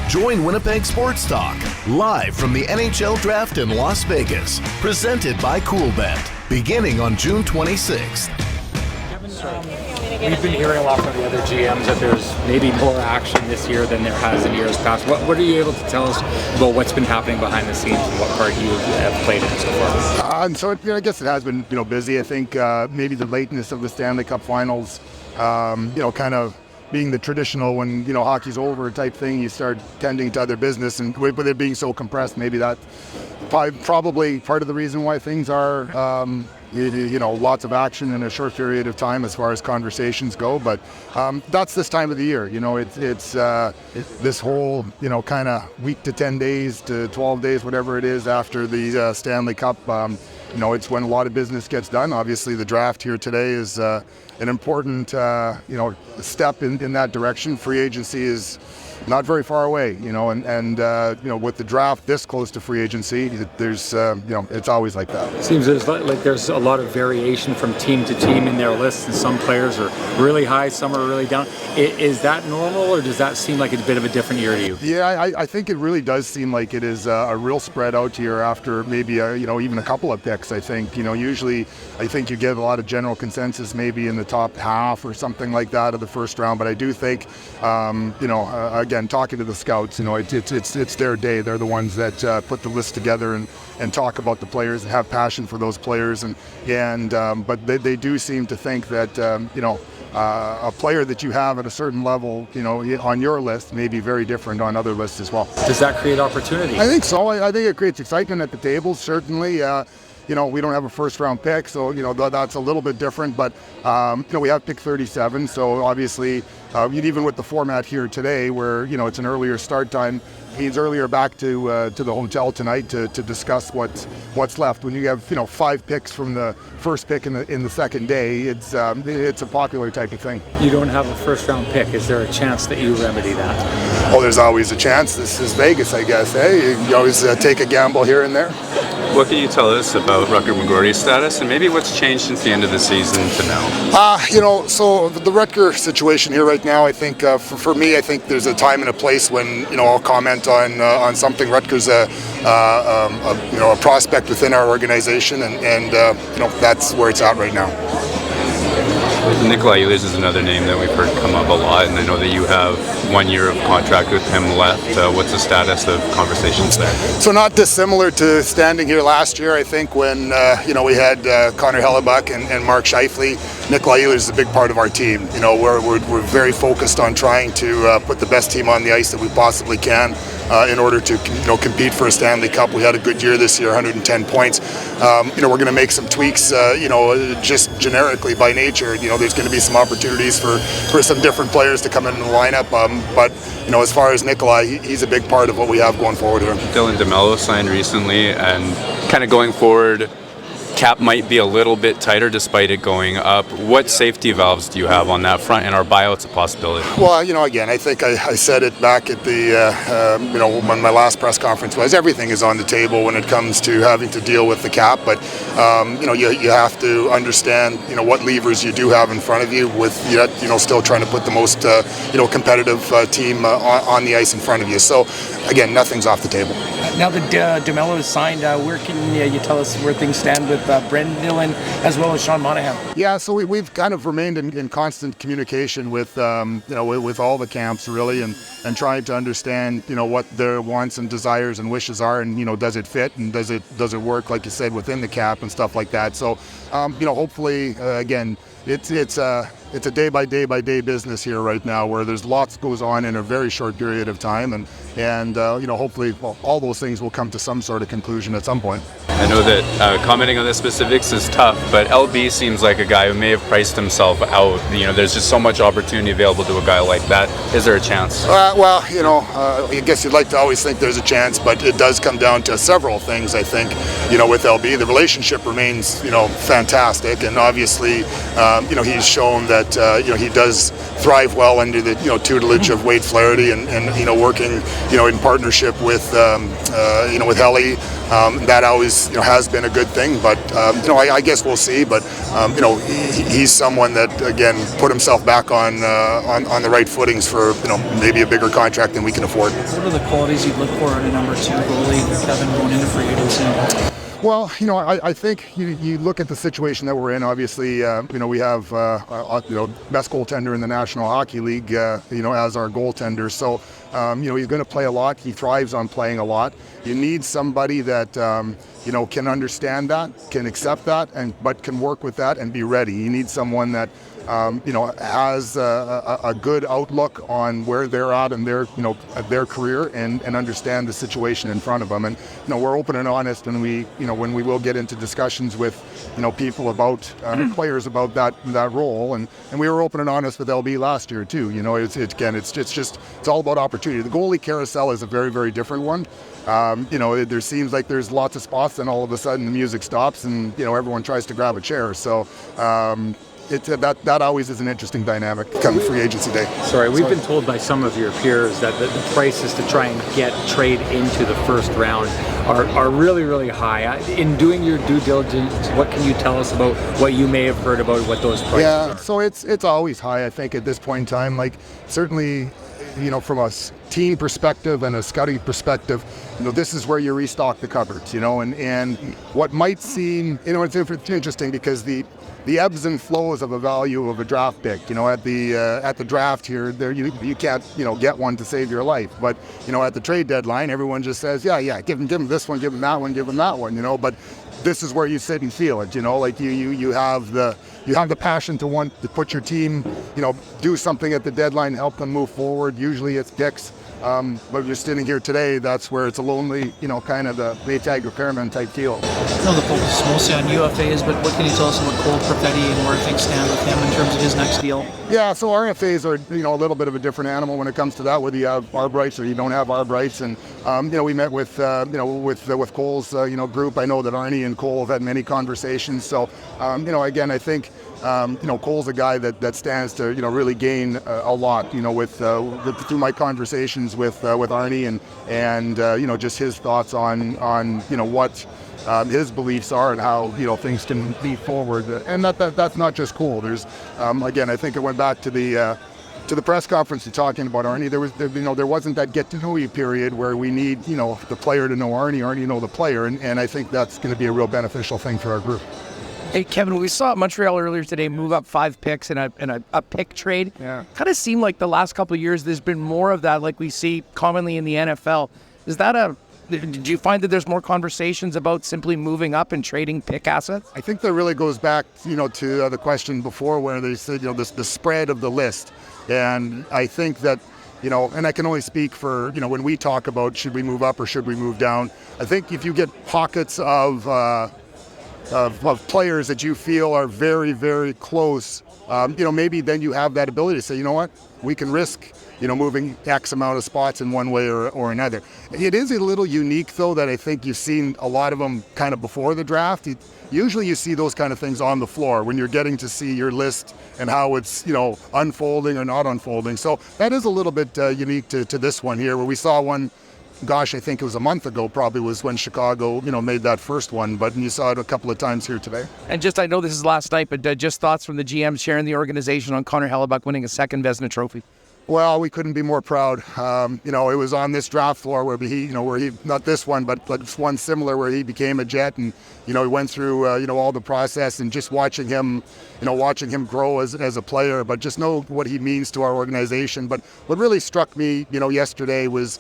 Join Winnipeg Sports Talk, live from the NHL Draft in Las Vegas, presented by Coolbet, beginning on June 26th. We've been hearing a lot from the other GMs that there's maybe more action this year than there has in years past. What are you able to tell us about what's been happening behind the scenes and what part you have played in so far? I guess it has been busy. I think maybe the lateness of the Stanley Cup Finals, kind of being the traditional when hockey's over type thing, you start tending to other business, and with it being so compressed, maybe that's probably part of the reason why things are lots of action in a short period of time as far as conversations go. But that's this time of the year. It's this whole kind of week to 10 days to 12 days, whatever it is, after the Stanley Cup. It's when a lot of business gets done. Obviously, the draft here today is an important step in that direction. Free agency is not very far away, and with the draft this close to free agency, there's it's always like that. It seems there's a lot of variation from team to team in their lists, and some players are really high, some are really down. Is that normal, or does that seem like it's a bit of a different year to you? Yeah, I think it really does seem like it is a real spread out here after maybe even a couple of picks. I think usually I think you get a lot of general consensus maybe in the top half or something like that of the first round, but I do think again, talking to the scouts, it's their day. They're the ones that put the list together and talk about the players and have passion for those players, but they do seem to think that a player that you have at a certain level, on your list may be very different on other lists as well. Does that create opportunity? I think so. I think it creates excitement at the table, certainly. We don't have a first-round pick, so that's a little bit different. But we have pick 37, so obviously, even with the format here today, where it's an earlier start time, he's earlier back to the hotel tonight to discuss what's left. When you have 5 picks from the first pick in the second day, it's a popular type of thing. You don't have a first-round pick. Is there a chance that you remedy that? Oh, there's always a chance. This is Vegas, I guess. Hey, you always take a gamble here and there. What can you tell us about Rutger McGroarty's status, and maybe what's changed since the end of the season to now? So the Rutger situation here right now, I think for me, I think there's a time and a place when I'll comment on something. Rutger's a prospect within our organization, and that's where it's at right now. Nikolaj Ehlers is another name that we've heard come up a lot, and I know that you have 1 year of contract with him left. What's the status of conversations there? So not dissimilar to standing here last year, I think, when we had Connor Hellebuyck and Mark Scheifele. Nikolaj Ehlers is a big part of our team. We're very focused on trying to put the best team on the ice that we possibly can in order to compete for a Stanley Cup. We had a good year this year, 110 points. We're going to make some tweaks, just generically by nature. There's going to be some opportunities for some different players to come into the lineup. But as far as Nikolaj, he's a big part of what we have going forward here. Dylan DeMelo signed recently, and kind of going forward, cap might be a little bit tighter despite it going up. What safety valves do you have on that front, and are buyouts a possibility? Well, again, I think I said it back at the, when my last press conference was, everything is on the table when it comes to having to deal with the cap, but, you have to understand, what levers you do have in front of you with, still trying to put the most, competitive team on the ice in front of you. So, again, nothing's off the table. Now that DeMelo is signed, where can you tell us where things stand with Brenden, Dillon, as well as Sean Monahan? Yeah, so we've kind of remained in constant communication with with all the camps really, and trying to understand what their wants and desires and wishes are, and does it fit and does it work, like you said, within the cap and stuff like that. So hopefully again, it's a day by day business here right now, where there's lots goes on in a very short period of time, and hopefully all those things will come to some sort of conclusion at some point. I know that commenting on the specifics is tough, but LB seems like a guy who may have priced himself out. There's just so much opportunity available to a guy like that. Is there a chance? I guess you'd like to always think there's a chance, but it does come down to several things, I think. With LB, the relationship remains, fantastic, and obviously, he's shown that, he does thrive well under the, tutelage of Wade Flaherty and working, in partnership with Helly. that always has been a good thing. But I guess we'll see. But he's someone that again put himself back on the right footings for maybe a bigger contract than we can afford. What are the qualities you'd look for in a number 2 goalie, Kevin, going into free agency? Well, I think you look at the situation that we're in. Obviously, we have best goaltender in the National Hockey League, as our goaltender. So, he's going to play a lot. He thrives on playing a lot. You need somebody that can understand that, can accept that, but can work with that and be ready. You need someone that has a good outlook on where they're at in their career and understand the situation in front of them. And we're open and honest, and when we will get into discussions with people about players about that role, and we were open and honest with LB last year too. It's all about opportunity. The goalie carousel is a very, very different one. There seems like there's lots of spots, and all of a sudden the music stops, and everyone tries to grab a chair. So. That always is an interesting dynamic come free agency day. We've been told by some of your peers that the prices to try and get trade into the first round are really, really high. In doing your due diligence, what can you tell us about what you may have heard about what those prices are? Yeah, so it's always high, I think, at this point in time. Like, certainly, from a team perspective and a scouting perspective, this is where you restock the cupboards, and what might seem, it's interesting because the ebbs and flows of a value of a draft pick, at the draft here, there you can't, get one to save your life. But, at the trade deadline, everyone just says, yeah, give him this one, give him that one, give him that one, But this is where you sit and feel it, like you have the passion to want to put your team, do something at the deadline, help them move forward. Usually it's picks. But you're sitting here today, that's where it's a lonely, kind of the Maytag repairman type deal. I know the focus is mostly on UFAs, but what can you tell us about Cole Perfetti and where things stand with him in terms of his next deal? Yeah, so RFAs are, a little bit of a different animal when it comes to that, whether you have arb rights or you don't have arb rights. And, we met with Cole's, group. I know that Arnie and Cole have had many conversations. So, again, I think, Cole's a guy that stands to, really gain a lot, through my conversations with Arnie and just his thoughts on what his beliefs are and how things can be forward. And that's not just Cole. There's again, I think it went back to the press conference talking about Arnie. There wasn't that get to know you period where we need the player to know Arnie know the player, and I think that's going to be a real beneficial thing for our group. Hey, Kevin, we saw Montreal earlier today move up 5 picks in a pick trade. Yeah. Kind of seemed like the last couple of years there's been more of that like we see commonly in the NFL. Did you find that there's more conversations about simply moving up and trading pick assets? I think that really goes back, to the question before where they said, the spread of the list. And I think that, and I can only speak for, when we talk about should we move up or should we move down, I think if you get pockets of players that you feel are very, very close, maybe then you have that ability to say, what, we can risk, moving X amount of spots in one way or another. It is a little unique, though, that I think you've seen a lot of them kind of before the draft. Usually you see those kind of things on the floor when you're getting to see your list and how it's, unfolding or not unfolding. So that is a little bit unique to this one here, where we saw one. Gosh, I think it was a month ago probably was when Chicago, made that first one, but you saw it a couple of times here today. And I know this is last night, but just thoughts from the GM sharing the organization on Connor Hellebuyck winning a second Vezina trophy. Well, we couldn't be more proud. It was on this draft floor where he, not this one, but one similar where he became a Jet, and he went through all the process, and just watching him grow as a player, but just know what he means to our organization. But what really struck me, yesterday was,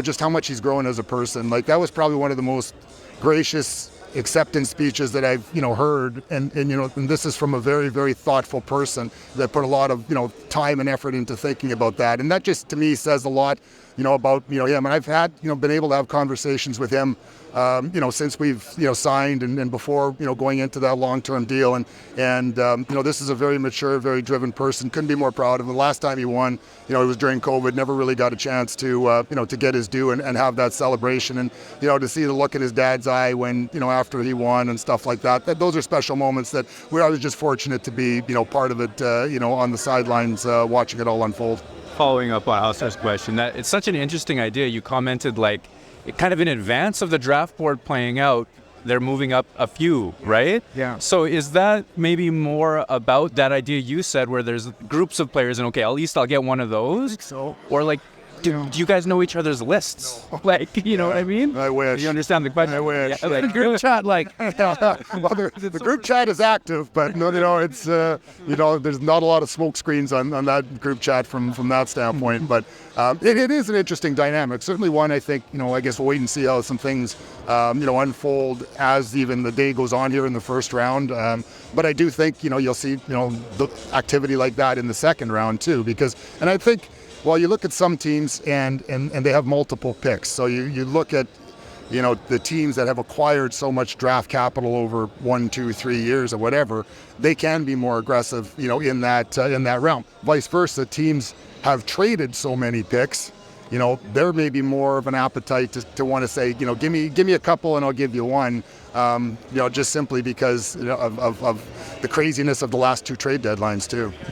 just how much he's grown as a person. Like, that was probably one of the most gracious acceptance speeches that I've heard, and this is from a very, very thoughtful person that put a lot of time and effort into thinking about that, and that just to me says a lot about him. And I've had been able to have conversations with him since we've signed and before going into that long-term deal, and this is a very mature, very driven person. Couldn't be more proud of him. The last time he won, it was during COVID. Never really got a chance to to get his due and have that celebration, and to see the look in his dad's eye when after he won and stuff like that. Those are special moments that I was just fortunate to be part of it on the sidelines watching it all unfold. Following up on Alistair's question, that it's such an interesting idea. You commented kind of in advance of the draft board playing out, they're moving up a few, right? Yeah. So is that maybe more about that idea you said where there's groups of players and, okay, at least I'll get one of those? So. Or like, do you guys know each other's lists? Like, you know what I mean? I wish. You understand the question? I wish. Yeah, like, Group chat, like, Well, the group chat is active, but it's there's not a lot of smoke screens on that group chat from that standpoint. But it is an interesting dynamic. Certainly one, I think, I guess we'll wait and see how some things unfold as even the day goes on here in the first round. But I do think you'll see the activity like that in the second round too, and I think. Well, you look at some teams and they have multiple picks. So you look at, the teams that have acquired so much draft capital over 1, 2, 3 years or whatever, they can be more aggressive, in that realm. Vice versa, teams have traded so many picks, there may be more of an appetite to want to say, give me a couple and I'll give you one, just simply because of the craziness of the last 2 trade deadlines too.